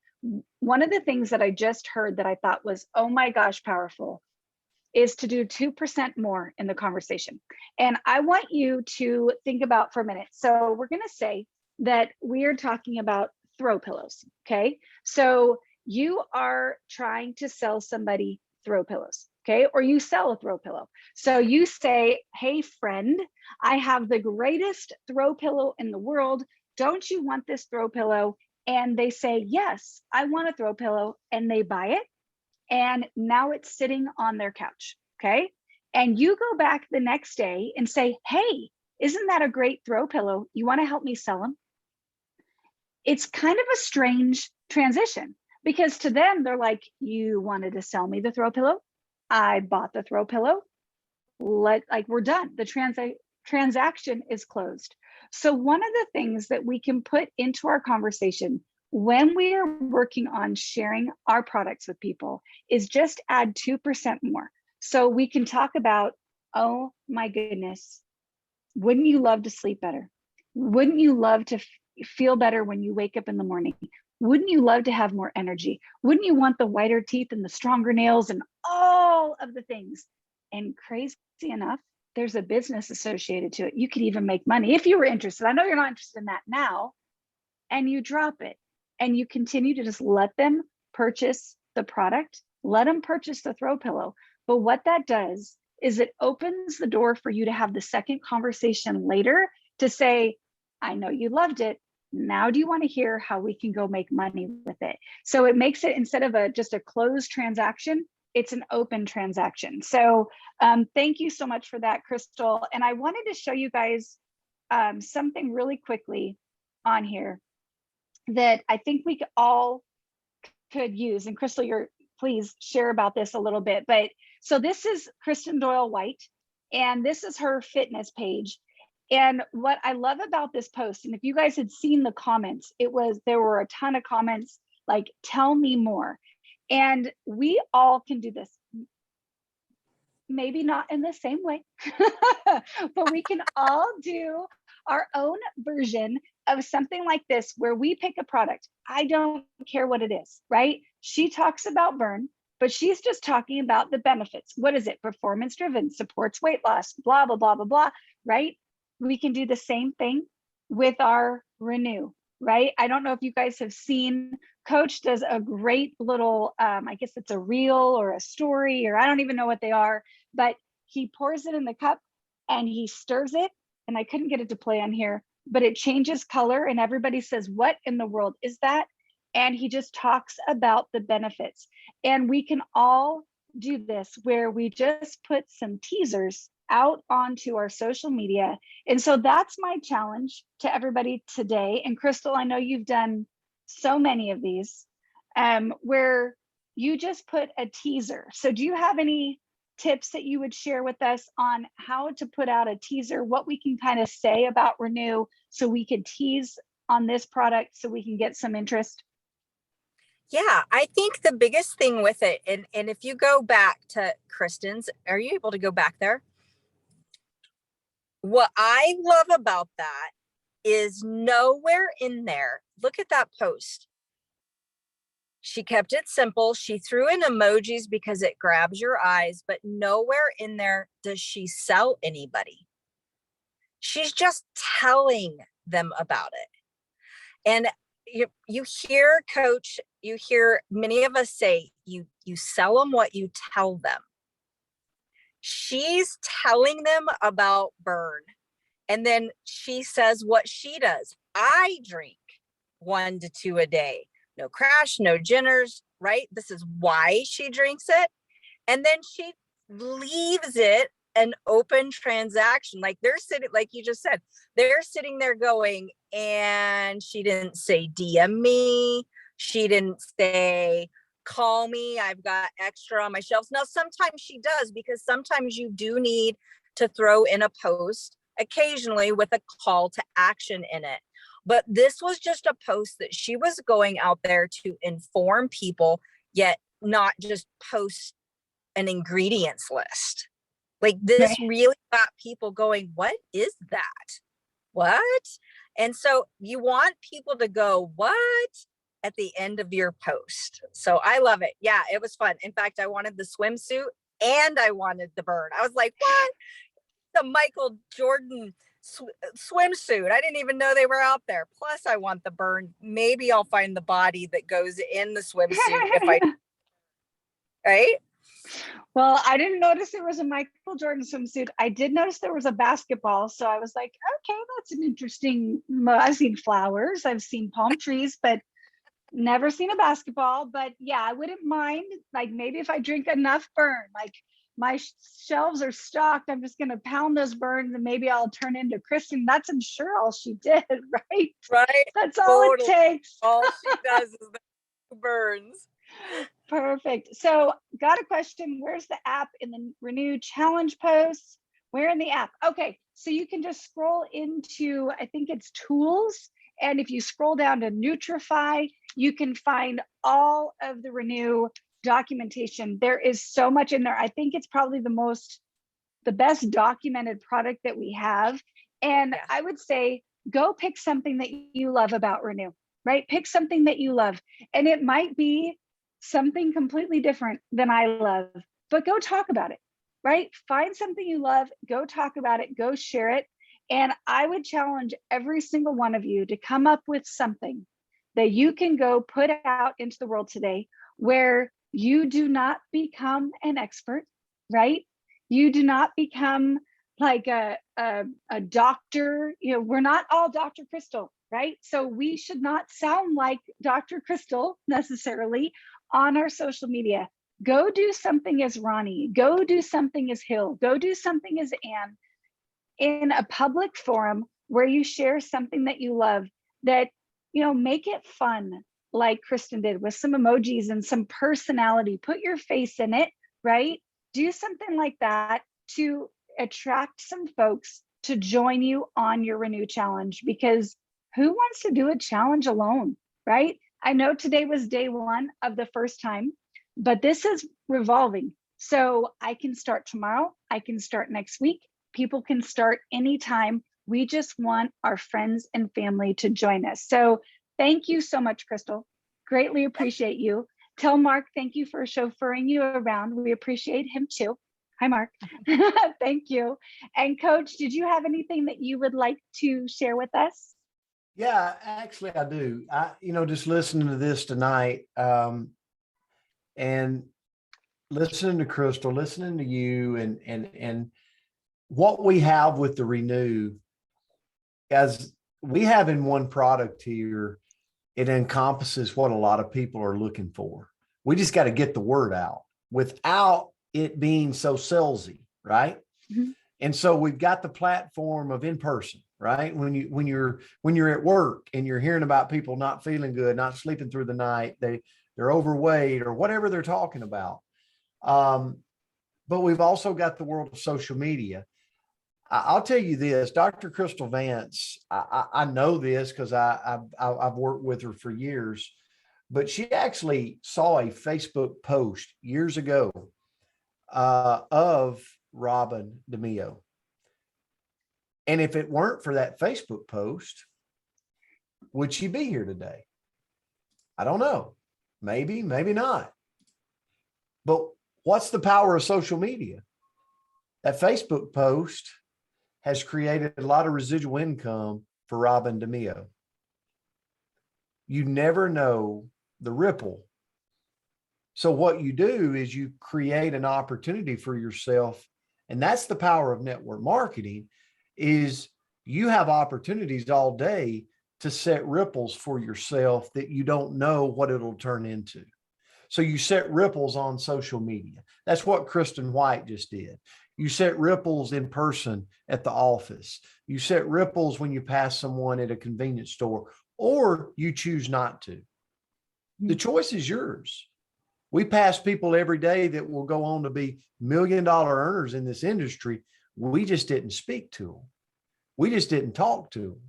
one of the things that I just heard that I thought was, oh my gosh, powerful, is to do 2% more in the conversation. And I want you to think about for a minute. So we're going to say that we are talking about throw pillows. Okay. So you are trying to sell somebody throw pillows. Okay. Or you sell a throw pillow. So you say, hey, friend, I have the greatest throw pillow in the world. don't you want this throw pillow? And they say, yes, I want a throw pillow, and they buy it. And now it's sitting on their couch. Okay. And you go back the next day and say, hey, isn't that a great throw pillow? You want to help me sell them? It's kind of a strange transition, because to them, they're like, you wanted to sell me the throw pillow. I bought the throw pillow. We're done. The transaction is closed. So one of the things that we can put into our conversation when we are working on sharing our products with people is just add 2% more. So we can talk about, oh my goodness, wouldn't you love to sleep better? Wouldn't you love to feel better when you wake up in the morning? Wouldn't you love to have more energy? Wouldn't you want the whiter teeth and the stronger nails and all of the things? And crazy enough, there's a business associated to it. You could even make money if you were interested. I know you're not interested in that now, and you drop it and you continue to just let them purchase the product, let them purchase the throw pillow. But what that does is it opens the door for you to have the second conversation later to say, I know you loved it. Now, do you want to hear how we can go make money with it? So it makes it, instead of just a closed transaction, it's an open transaction. So thank you so much for that, Kristal. And I wanted to show you guys something really quickly on here that I think we all could use. And Kristal, please share about this a little bit. But so this is Kristen Doyle White, and this is her fitness page. And what I love about this post, and if you guys had seen the comments, there were a ton of comments like, tell me more. And we all can do this. Maybe not in the same way, but we can all do our own version of something like this, where we pick a product. I don't care what it is, right? She talks about burn, but she's just talking about the benefits. What is it? Performance driven, supports weight loss, blah, blah, blah, blah, blah, right? We can do the same thing with our Renew, right? I don't know if you guys have seen, Coach does a great little, I guess it's a reel or a story, or I don't even know what they are, but he pours it in the cup and he stirs it. And I couldn't get it to play on here, but it changes color and everybody says, what in the world is that? And he just talks about the benefits. And we can all do this, where we just put some teasers out onto our social media. And so that's my challenge to everybody today. And Kristal, I know you've done so many of these where you just put a teaser. So do you have any tips that you would share with us on how to put out a teaser, what we can kind of say about Renew so we could tease on this product so we can get some interest? Yeah, I think the biggest thing with it, and if you go back to Kristen's, are you able to go back there? What I love about that is nowhere in there, look at that post. She kept it simple. She threw in emojis because it grabs your eyes, but nowhere in there does she sell anybody. She's just telling them about it. And you hear, Coach, you hear many of us say, you sell them what you tell them. She's telling them about burn. And then she says what she does. I drink 1 to 2 a day. No crash, no ginners, right? This is why she drinks it. And then she leaves it an open transaction. Like they're sitting, like you just said, they're sitting there going, and she didn't say DM me. She didn't say, call me, I've got extra on my shelves. Now, sometimes she does, because sometimes you do need to throw in a post occasionally with a call to action in it. But this was just a post that she was going out there to inform people, yet not just post an ingredients list. Like this really got people going, what is that? What? And so you want people to go, what? At the end of your post. So I love it. Yeah, it was fun. In fact, I wanted the swimsuit and I wanted the burn. I was like, what? The Michael Jordan swimsuit. I didn't even know they were out there. Plus I want the burn. Maybe I'll find the body that goes in the swimsuit if I, right? Well, I didn't notice there was a Michael Jordan swimsuit. I did notice there was a basketball. So I was like, okay, that's an interesting. I've seen flowers, I've seen palm trees, but never seen a basketball. But yeah, I wouldn't mind. Like maybe if I drink enough burn, like my shelves are stocked, I'm just going to pound those burns and maybe I'll turn into Kristen. That's, I'm sure, all she did, right? Right. That's all it takes. All she does is the burns. Perfect. So got a question. Where's the app in the Renew Challenge posts? Where in the app? Okay, so you can just scroll into, I think it's tools. And if you scroll down to Nutrify, you can find all of the Renew documentation. There is so much in there. I think it's probably the best documented product that we have. And I would say, go pick something that you love about Renew, right? Pick something that you love. And it might be something completely different than I love, but go talk about it, right? Find something you love, go talk about it, go share it. And I would challenge every single one of you to come up with something that you can go put out into the world today where you do not become an expert, right? You do not become like a doctor. You know, we're not all Dr. Kristal, right? So we should not sound like Dr. Kristal necessarily on our social media. Go do something as Ronnie, go do something as Hill, go do something as Anne in a public forum where you share something that you love, that, you know, make it fun like Kristen did with some emojis and some personality, put your face in it, right? Do something like that to attract some folks to join you on your Renew Challenge, because who wants to do a challenge alone, right? I know today was day one of the first time, but this is revolving. So I can start tomorrow, I can start next week. People can start anytime. We just want our friends and family to join us. So thank you so much, Kristal. Greatly appreciate you. Tell Mark, thank you for chauffeuring you around. We appreciate him too. Hi, Mark. Thank you. And Coach, did you have anything that you would like to share with us? Yeah, actually I do. Just listening to this tonight, and listening to Kristal, listening to you, and what we have with the Renew, as we have in one product here, it encompasses what a lot of people are looking for. We just got to get the word out without it being so salesy, right? Mm-hmm. And so we've got the platform of in person, right? When you're at work and you're hearing about people not feeling good, not sleeping through the night, they're overweight or whatever they're talking about. But we've also got the world of social media. I'll tell you this, Dr. Kristal Vance, I know this because I've worked with her for years, but she actually saw a Facebook post years ago of Robin DeMeo. And if it weren't for that Facebook post, would she be here today? I don't know. Maybe, maybe not. But what's the power of social media? That Facebook post has created a lot of residual income for Robin DeMeo. You never know the ripple. So what you do is you create an opportunity for yourself. And that's the power of network marketing, is you have opportunities all day to set ripples for yourself that you don't know what it'll turn into. So you set ripples on social media. That's what Kristen White just did. You set ripples in person at the office. You set ripples when you pass someone at a convenience store, or you choose not to. The choice is yours. We pass people every day that will go on to be $1 million earners in this industry. We just didn't speak to them. We just didn't talk to them.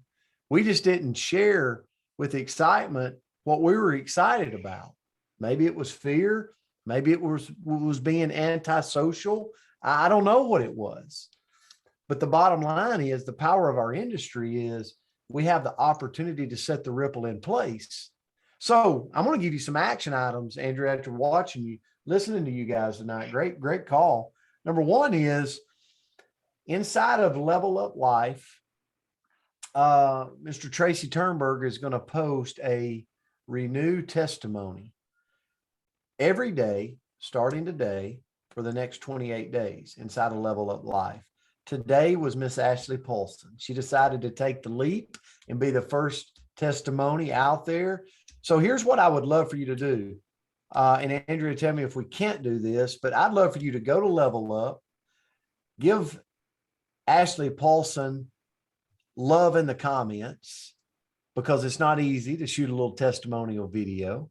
We just didn't share with excitement what we were excited about. Maybe it was fear. Maybe it was being antisocial. I don't know what it was. But the bottom line is, the power of our industry is we have the opportunity to set the ripple in place. So I'm going to give you some action items, Andrea, after watching you, listening to you guys tonight. Great call. Number one is, inside of Level Up Life, Mr. Tracy Turnberg is going to post a Renew testimony every day, starting today, for the next 28 days inside of Level Up Life. Today was Miss Ashley Paulson. She decided to take the leap and be the first testimony out there. So here's what I would love for you to do. And Andrea, tell me if we can't do this, but I'd love for you to go to Level Up, give Ashley Paulson love in the comments, because it's not easy to shoot a little testimonial video.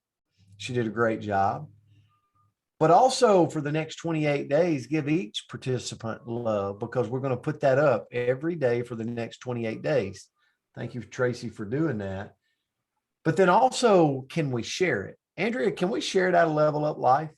She did a great job. But also for the next 28 days, give each participant love, because we're going to put that up every day for the next 28 days. Thank you, Tracy, for doing that. But then also, can we share it? Andrea, can we share it out of Level Up Life?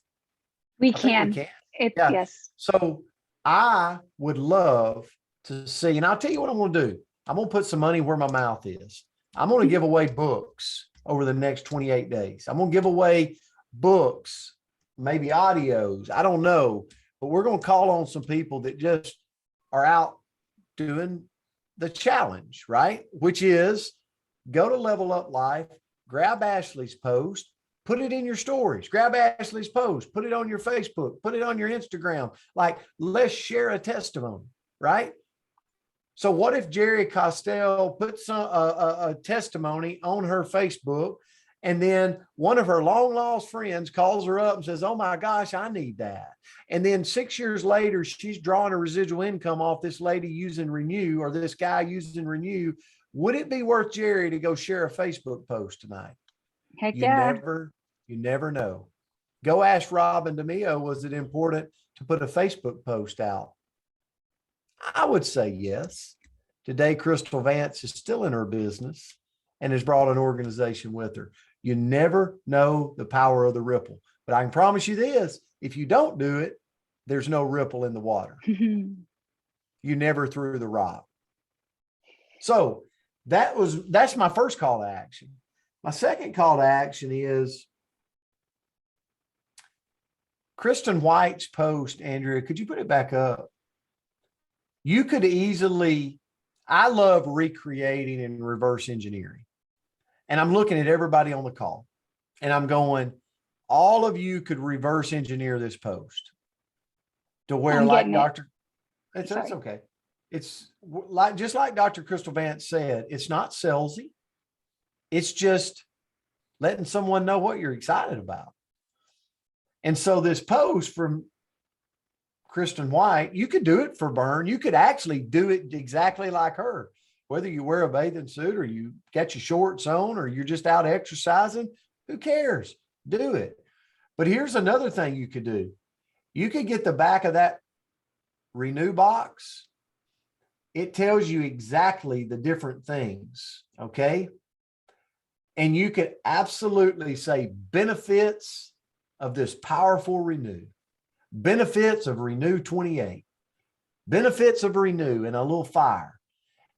We I think can. we can. Yeah. Yes. So I would love to see, and I'll tell you what I'm going to do. I'm going to put some money where my mouth is. I'm going to give away books over the next 28 days. I'm going to give away books, maybe audios. I don't know, but we're going to call on some people that just are out doing the challenge, right? Which is go to Level Up Life, grab Ashley's post, put it in your stories, grab Ashley's post, put it on your Facebook, put it on your Instagram. Like, let's share a testimony, right? So what if Jerry Costell puts a testimony on her Facebook, and then one of her long lost friends calls her up and says, oh my gosh, I need that. And then 6 years later, she's drawing a residual income off this lady using Renew, or this guy using Renew. Would it be worth Jerry to go share a Facebook post tonight? Heck You yeah. you never know. Go ask Robin DeMio, was it important to put a Facebook post out? I would say yes. Today, Kristal Vance is still in her business and has brought an organization with her. You never know the power of the ripple, but I can promise you this: if you don't do it, there's no ripple in the water. You never threw the rock. So that's my first call to action. My second call to action is Kristen White's post. Andrea, could you put it back up? You could easily, I love recreating and reverse engineering. And I'm looking at everybody on the call and I'm going, all of you could reverse engineer this post to where, like Dr. That's okay. It's like, just like Dr. Kristal Vance said, it's not salesy. It's just letting someone know what you're excited about. And so this post from Kristen White, you could do it for burn. You could actually do it exactly like her. Whether you wear a bathing suit or you got your shorts on or you're just out exercising, who cares? Do it. But here's another thing you could do. You could get the back of that Renew box. It tells you exactly the different things, okay? And you could absolutely say benefits of this powerful Renew, benefits of Renew 28, benefits of Renew, and a little fire.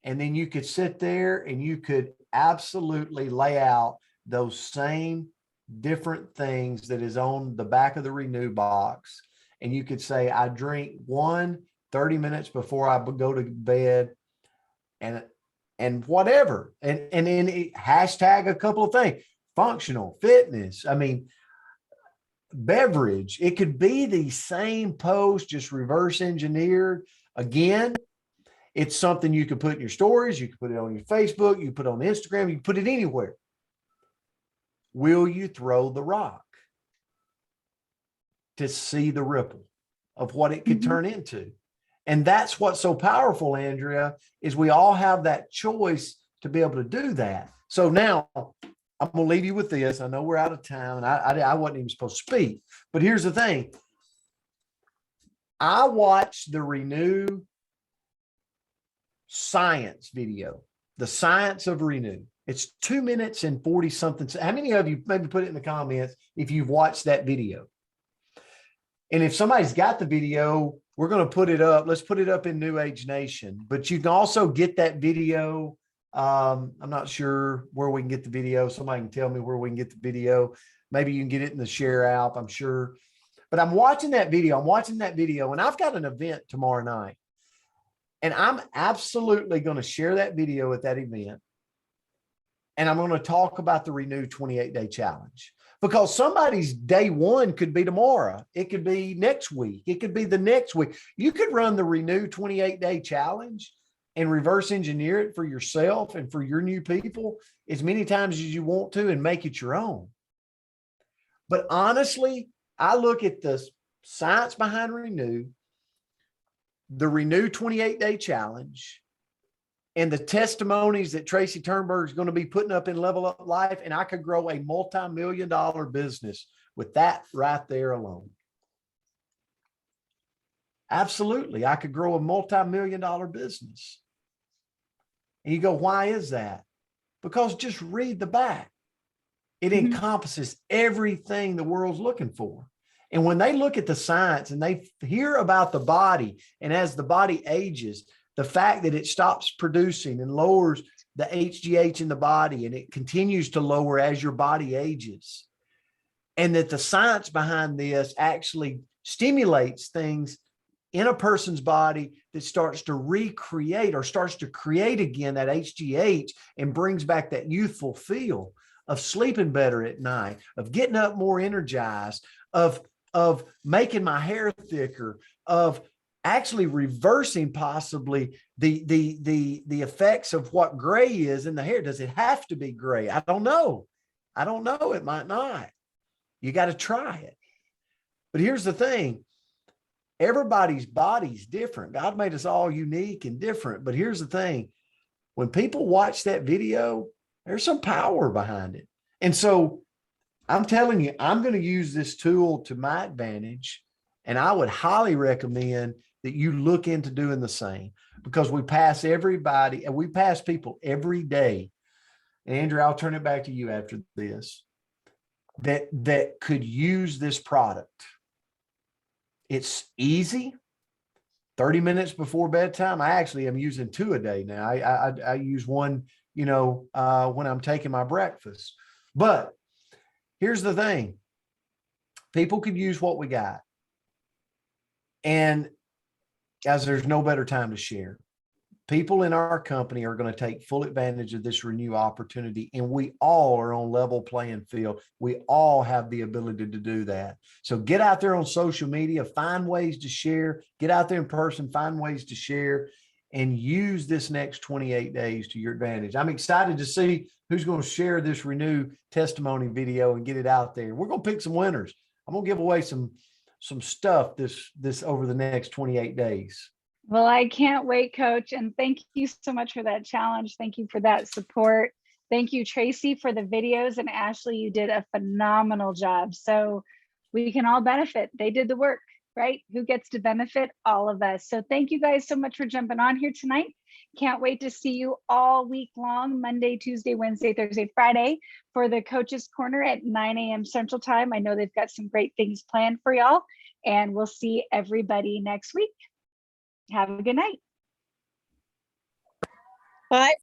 And then you could sit there and you could absolutely lay out those same different things that is on the back of the Renew box. And you could say, I drink 30 minutes before I go to bed, and whatever. And then hashtag a couple of things, functional, fitness. I mean, beverage. It could be the same post, just reverse engineered. Again, it's something you could put in your stories. You can put it on your Facebook. You put it on Instagram. You can put it anywhere. Will you throw the rock to see the ripple of what it could turn into? And that's what's so powerful, Andrea, is we all have that choice to be able to do that. So now I'm going to leave you with this. I know we're out of time and I wasn't even supposed to speak, but here's the thing. I watched the Renew science video, the science of Renew. It's 2 minutes and 40 something. How many of you, maybe put it in the comments if you've watched that video? And if somebody's got the video, we're going to put it up. Let's put it up in New Age Nation, but you can also get that video. I'm not sure where we can get the video. Somebody can tell me where we can get the video. Maybe you can get it in the share app, I'm sure. But I'm watching that video. And I've got an event tomorrow night. And I'm absolutely going to share that video at that event. And I'm going to talk about the Renew 28-day challenge, because somebody's day one could be tomorrow. It could be next week. It could be the next week. You could run the Renew 28-day challenge and reverse engineer it for yourself and for your new people as many times as you want to and make it your own. But honestly, I look at the science behind Renew, the Renew 28-day challenge, and the testimonies that Tracy Turnberg is going to be putting up in Level Up Life, and I could grow a multi-million-dollar business with that right there alone. Absolutely, I could grow a multi-million-dollar business. And you go, why is that? Because just read the back. It encompasses everything the world's looking for. And when they look at the science and they hear about the body, and as the body ages, the fact that it stops producing and lowers the HGH in the body, and it continues to lower as your body ages, and that the science behind this actually stimulates things in a person's body that starts to recreate or starts to create again that HGH and brings back that youthful feel of sleeping better at night, of getting up more energized, of making my hair thicker, of actually reversing possibly the effects of what gray is in the hair. Does it have to be gray? I don't know. I don't know. It might not. You got to try it. But here's the thing. Everybody's body's different. God made us all unique and different. But here's the thing. When people watch that video, there's some power behind it. And so I'm telling you, I'm going to use this tool to my advantage. And I would highly recommend that you look into doing the same, because we pass everybody and we pass people every day. And Andrew, I'll turn it back to you after this, that could use this product. It's easy. 30 minutes before bedtime. I actually am using 2 a day now. I use one, when I'm taking my breakfast. But here's the thing. People could use what we got. And guys, there's no better time to share. People in our company are going to take full advantage of this Renew opportunity, and we all are on level playing field. We all have the ability to do that. So get out there on social media, find ways to share, get out there in person, find ways to share, and use this next 28 days to your advantage. I'm excited to see who's going to share this Renew testimony video and get it out there. We're going to pick some winners. I'm going to give away some stuff this over the next 28 days. Well, I can't wait, Coach. And thank you so much for that challenge. Thank you for that support. Thank you, Tracy, for the videos. And Ashley, you did a phenomenal job. So we can all benefit. They did the work, right? Who gets to benefit? All of us. So thank you guys so much for jumping on here tonight. Can't wait to see you all week long, Monday, Tuesday, Wednesday, Thursday, Friday, for the Coach's Corner at 9 a.m. Central Time. I know they've got some great things planned for y'all. And we'll see everybody next week. Have a good night. Bye.